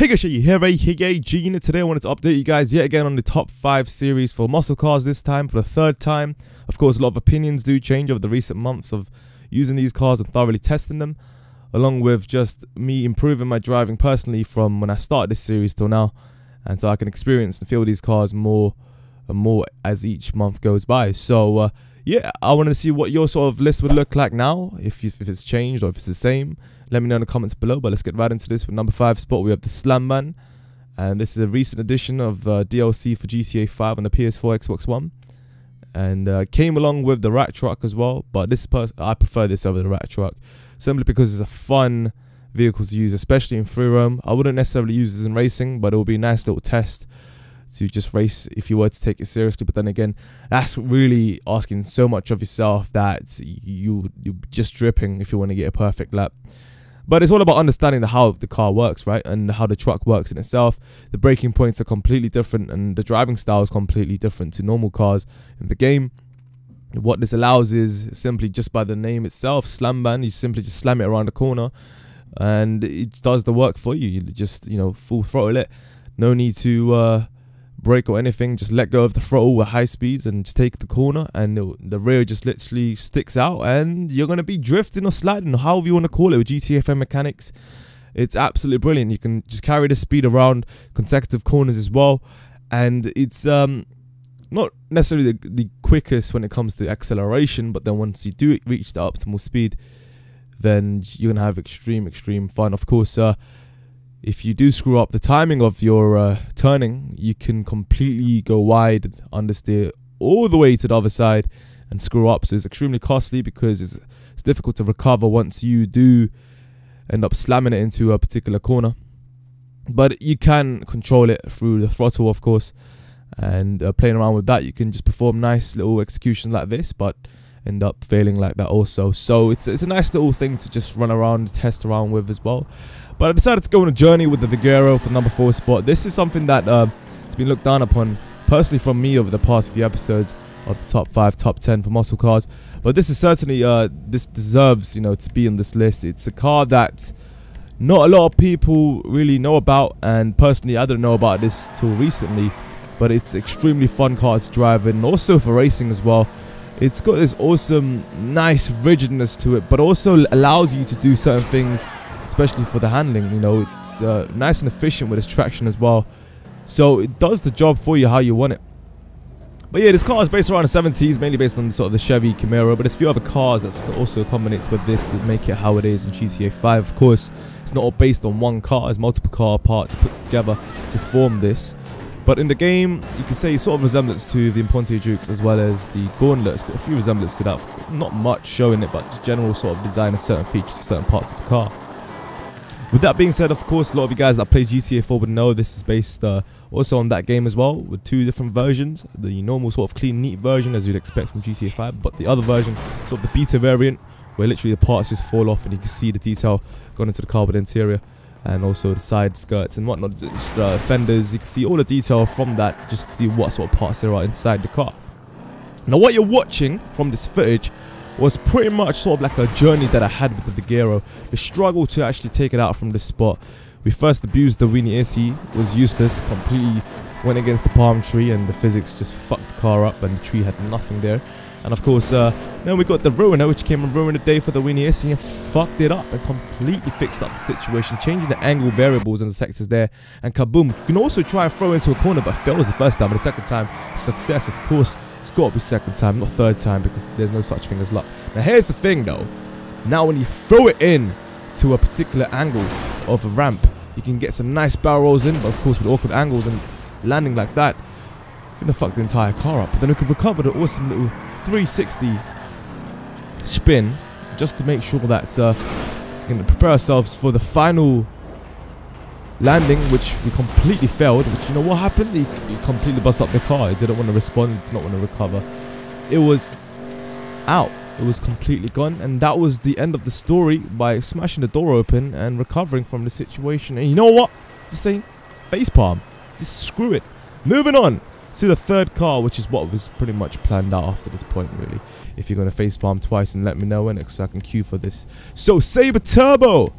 Hey guys, here, Gene. Today I wanted to update you guys yet again on the top 5 series for muscle cars, this time for the 3rd time. Of course, a lot of opinions do change over the recent months of using these cars and thoroughly testing them, along with just me improving my driving personally from when I started this series till now. And so I can experience and feel these cars more and more as each month goes by. So yeah, I wanted to see what your sort of list would look like now, if it's changed or if it's the same. Let me know in the comments below, but let's get right into this. With number 5 spot, we have the Slamvan, and this is a recent addition of DLC for GTA 5 on the PS4, Xbox One, and came along with the rat truck as well. But I prefer this over the rat truck, simply because it's a fun vehicle to use, especially in free roam. I wouldn't necessarily use this in racing, but it will be a nice little test to just race if you were to take it seriously. But then again, that's really asking so much of yourself that you're just dripping if you want to get a perfect lap. But it's all about understanding how the car works, right? And how the truck works in itself. The braking points are completely different, and the driving style is completely different to normal cars in the game. What this allows is simply just by the name itself, Slamvan, you simply just slam it around the corner and it does the work for you. You just, full throttle it. No need to brake or anything. Just let go of the throttle at high speeds and just take the corner, and the rear just literally sticks out, and you're going to be drifting or sliding, or however you want to call it, with GTFM mechanics. It's absolutely brilliant. You can just carry the speed around consecutive corners as well, and it's not necessarily the quickest when it comes to acceleration, but then once you do reach the optimal speed, then you're going to have extreme fun. Of course, if you do screw up the timing of your turning, you can completely go wide, understeer all the way to the other side and screw up. So it's extremely costly because it's difficult to recover once you do end up slamming it into a particular corner. But you can control it through the throttle, of course, and playing around with that, you can just perform nice little executions like this, but end up failing like that also. So it's a nice little thing to just run around, test around with as well. But I decided to go on a journey with the Vigero for number 4 spot. This is something that has been looked down upon personally from me over the past few episodes of the top 5, top 10 for muscle cars. But this is certainly, this deserves, to be on this list. It's a car that not a lot of people really know about, and personally I didn't know about this till recently. But it's extremely fun car to drive, and also for racing as well. It's got this awesome, nice rigidness to it, but also allows you to do certain things, especially for the handling. It's nice and efficient with its traction as well, so it does the job for you how you want it. But yeah, this car is based around the 70s, mainly based on sort of the Chevy Camaro, but there's a few other cars that also combinates with this to make it how it is in GTA 5. Of course, it's not all based on one car. There's multiple car parts put together to form this. But in the game, you can say sort of resemblance to the Imponte Dukes as well as the Gauntlet. It's got a few resemblance to that. Not much showing it, but just general sort of design of certain features for certain parts of the car. With that being said, of course, a lot of you guys that play GTA 4 would know this is based also on that game as well, with 2 different versions. The normal sort of clean, neat version, as you'd expect from GTA 5, but the other version, sort of the beta variant, where literally the parts just fall off and you can see the detail going into the carbon interior. And also the side skirts and whatnot, fenders. You can see all the detail from that, just to see what sort of parts there are inside the car. Now, what you're watching from this footage was pretty much sort of like a journey that I had with the Vigero. The struggle to actually take it out from this spot. We first abused the Weenie Issy, was useless, completely went against the palm tree, and the physics just fucked the car up, and the tree had nothing there. And of course, then we got the Ruiner, which came and ruined the day for the Weenie Issy and fucked it up and completely fixed up the situation, changing the angle variables in the sectors there, and kaboom. You can also try and throw into a corner, but fails the first time, and the second time, success. Of course, it's got to be second time, not third time, because there's no such thing as luck. Now, here's the thing, though. Now, when you throw it in to a particular angle of a ramp, you can get some nice barrel rolls in, but of course, with awkward angles and landing like that, you're going to fuck the entire car up. But then we can recover the awesome little 360 spin just to make sure that we're going to prepare ourselves for the final landing, which we completely failed. Which, you know what happened? He completely busted up the car. He didn't want to respond, did not want to recover. It was out. It was completely gone, and that was the end of the story by smashing the door open and recovering from the situation. And you know what? Just saying, facepalm. Just screw it. Moving on to the 3rd car, which is what was pretty much planned out after this point, really. If you're going to facepalm twice, and let me know when, so I can queue for this. So, Sabre Turbo.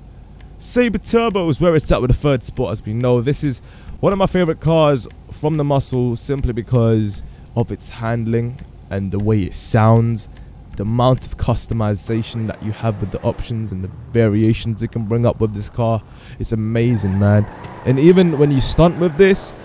Sabre Turbo is where it's at with the third spot. As we know, this is one of my favorite cars from the muscle, simply because of its handling and the way it sounds, the amount of customization that you have with the options and the variations it can bring up with this car. It's amazing, man. And even when you stunt with this,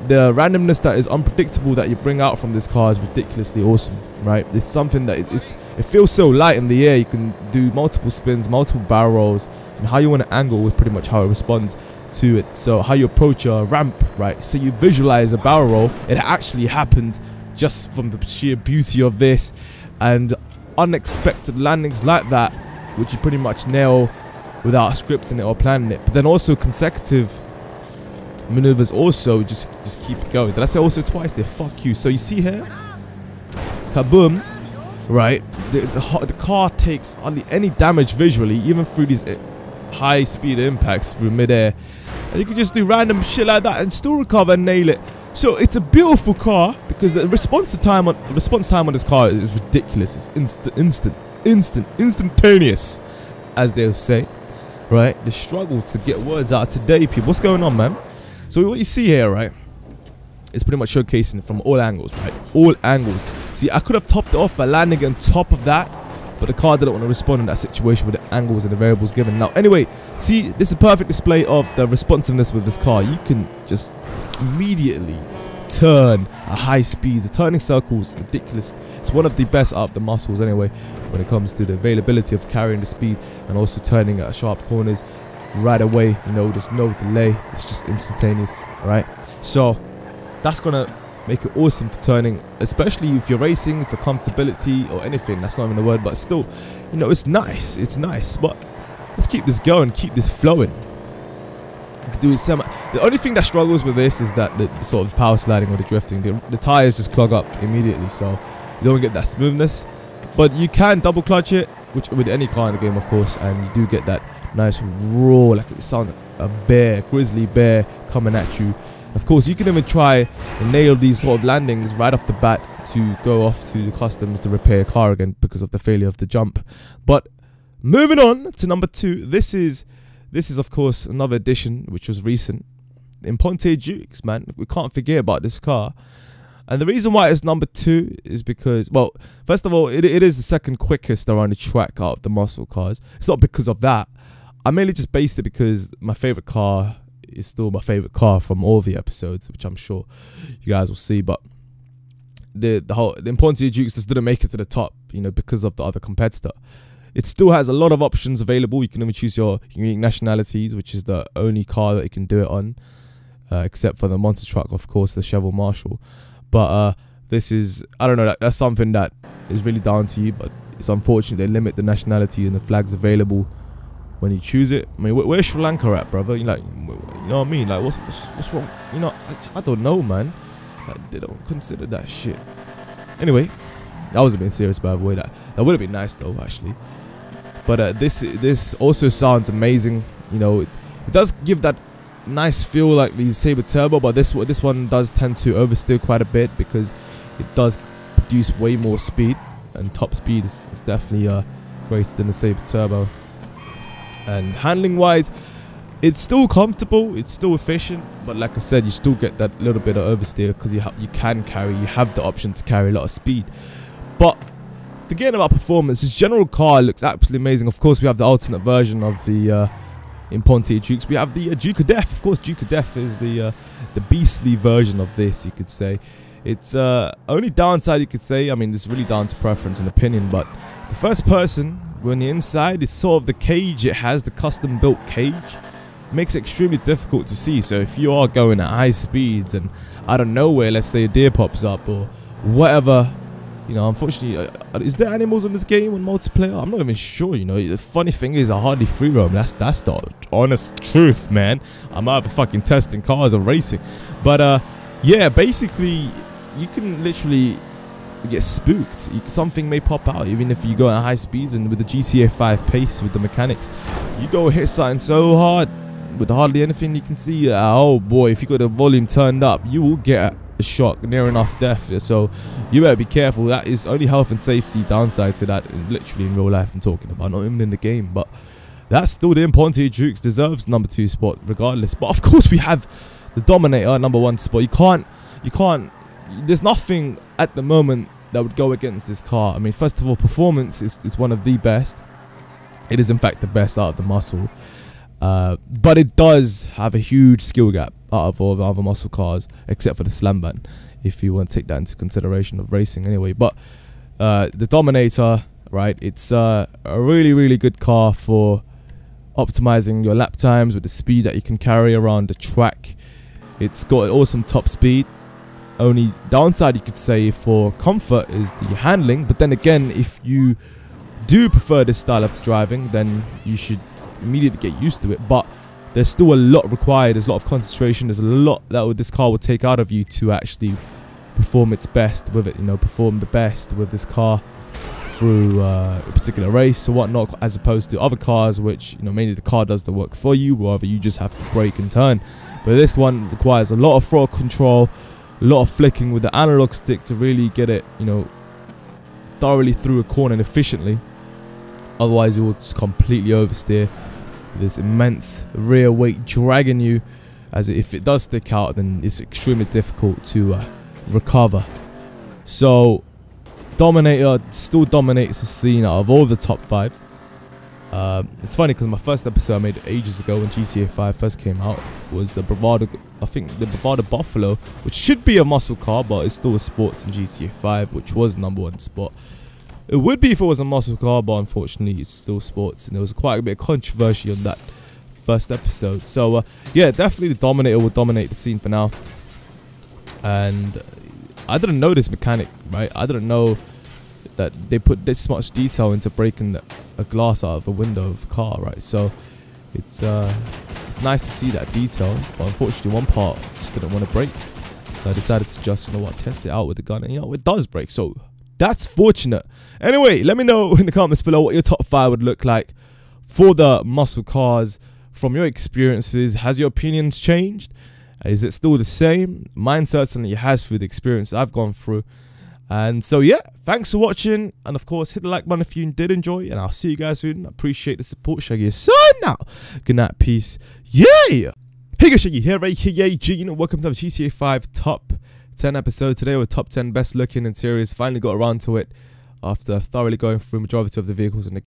the randomness that is unpredictable that you bring out from this car is ridiculously awesome, right? It's something that it feels so light in the air. You can do multiple spins, multiple barrel rolls, and how you want to angle is pretty much how it responds to it. So how you approach a ramp, right? So you visualize a barrel roll, it actually happens just from the sheer beauty of this, and unexpected landings like that, which you pretty much nail without scripting it or planning it. But then also consecutive maneuvers also just keep it going. Did I say also twice there? Fuck you. So you see here, kaboom, right? The car takes hardly any damage visually, even through these high speed impacts through midair, and you can just do random shit like that and still recover and nail it. So it's a beautiful car because the response time on this car is ridiculous. It's instantaneous, as they'll say, right? The struggle to get words out today, people. What's going on, man? So what you see here, right, is pretty much showcasing from all angles, right? All angles. See, I could have topped it off by landing on top of that, but the car didn't want to respond in that situation with the angles and the variables given. Now, anyway, see, this is a perfect display of the responsiveness with this car. You can just immediately turn at high speeds. The turning circles, ridiculous. It's one of the best out of the muscles anyway when it comes to the availability of carrying the speed and also turning at sharp corners right away. You know, there's no delay. It's just instantaneous, right? So that's gonna make it awesome for turning, especially if you're racing for comfortability or anything. That's not even a word, but still, you know, it's nice. It's nice. But let's keep this going, keep this flowing. You can do it semi. The only thing that struggles with this is that the sort of power sliding or the drifting. The tires just clog up immediately, so you don't get that smoothness. But you can double clutch it, which with any car in the game, of course, and you do get that nice roar, like it sounds like a bear, grizzly bear coming at you. Of course, you can even try and nail these sort of landings right off the bat to go off to the customs to repair a car again because of the failure of the jump. But moving on to number 2, this is of course another addition which was recent. Imponte Dukes, man, we can't forget about this car. And the reason why it's number 2 is because, well, first of all, it is the second quickest around the track out of the muscle cars. It's not because of that. I mainly just based it because my favorite car is still my favorite car from all the episodes, which I'm sure you guys will see. But the Imponte Dukes just didn't make it to the top, you know, because of the other competitor. It still has a lot of options available. You can even choose your unique nationalities, which is the only car that you can do it on, except for the monster truck, of course, the Chevrolet Marshall. But this is, I don't know, that's something that is really down to you, but it's unfortunate they limit the nationality and the flags available when you choose it. I mean, where's Sri Lanka at, brother? You like, you know what I mean? Like, what's wrong? You know, I don't know, man. Like, they don't consider that shit. Anyway, I wasn't being serious, by the way. That would have been nice though, actually. But this also sounds amazing. You know, it does give that nice feel like the Sabre Turbo, but this one does tend to oversteer quite a bit because it does produce way more speed, and top speed is definitely greater than the Sabre Turbo. And handling wise, it's still comfortable, it's still efficient, but like I said, you still get that little bit of oversteer because you have the option to carry a lot of speed. But forgetting about performance, this general car looks absolutely amazing. Of course, we have the alternate version of the Imponte Dukes. We have the Duke of Death. Of course, Duke of Death is the beastly version of this, you could say. It's only downside, you could say, I mean, it's really down to preference and opinion, but the first person, when you're inside, is sort of the cage it has, the custom built cage. It makes it extremely difficult to see. So if you are going at high speeds and out of nowhere, let's say a deer pops up or whatever, you know, unfortunately, is there animals in this game on multiplayer? I'm not even sure, you know. The funny thing is, I hardly free roam. That's the honest truth, man. I'm either fucking testing cars or racing. But, yeah, basically, you can literally get spooked. Something may pop out, even if you go at high speeds. And with the GTA 5 pace, with the mechanics, you go hit something so hard with hardly anything you can see. Oh, boy, if you got the volume turned up, you will get a shock, near enough death. So you better be careful. That is only health and safety downside to that, literally in real life I'm talking about, not even in the game. But that's still the Imponte Dukes, deserves number 2 spot regardless. But of course we have the Dominator number 1 spot. You can't, there's nothing at the moment that would go against this car. I mean, first of all, performance is one of the best. It is in fact the best out of the muscle. But it does have a huge skill gap out of all the other muscle cars, except for the Slamvan, if you want to take that into consideration of racing anyway. But the Dominator, right, it's a really, really good car for optimizing your lap times with the speed that you can carry around the track. It's got awesome top speed. Only downside you could say for comfort is the handling, but then again, if you do prefer this style of driving, then you should immediately get used to it. But there's still a lot required. There's a lot of concentration. There's a lot that this car will take out of you to actually perform its best with it, you know, perform the best with this car through a particular race or whatnot, as opposed to other cars which, you know, mainly the car does the work for you, rather you just have to brake and turn. But this one requires a lot of throttle control, a lot of flicking with the analog stick to really get it, you know, thoroughly through a corner and efficiently. Otherwise it will just completely oversteer with this immense rear weight dragging you, as if it does stick out then it's extremely difficult to recover. So Dominator still dominates the scene out of all the top 5s. It's funny because my first episode I made ages ago when GTA 5 first came out was the Bravado, I think the Bravado Buffalo, which should be a muscle car, but it's still a sports in GTA 5, which was number 1 spot. It would be if it was a muscle car, but unfortunately it's still sports, and there was quite a bit of controversy on that first episode. So yeah, definitely the Dominator will dominate the scene for now. And I didn't know this mechanic, right? I didn't know that they put this much detail into breaking a glass out of a window of a car, right? So it's nice to see that detail, but unfortunately one part just didn't want to break, so I decided to just, you know what, test it out with the gun, and you know, it does break, so that's fortunate. Anyway, let me know in the comments below what your top 5 would look like for the muscle cars from your experiences. Has your opinions changed? Is it still the same? Mine certainly has through the experience I've gone through. And so yeah, thanks for watching, and of course hit the like button if you did enjoy, and I'll see you guys soon. I appreciate the support. Shaggy so now. Good night, peace. Yeah. Hey guys, Shaggy here, aka G. Welcome to the GTA 5 top 10 episode. Today we're top 10 best looking interiors. Finally got around to it after thoroughly going through majority of the vehicles in the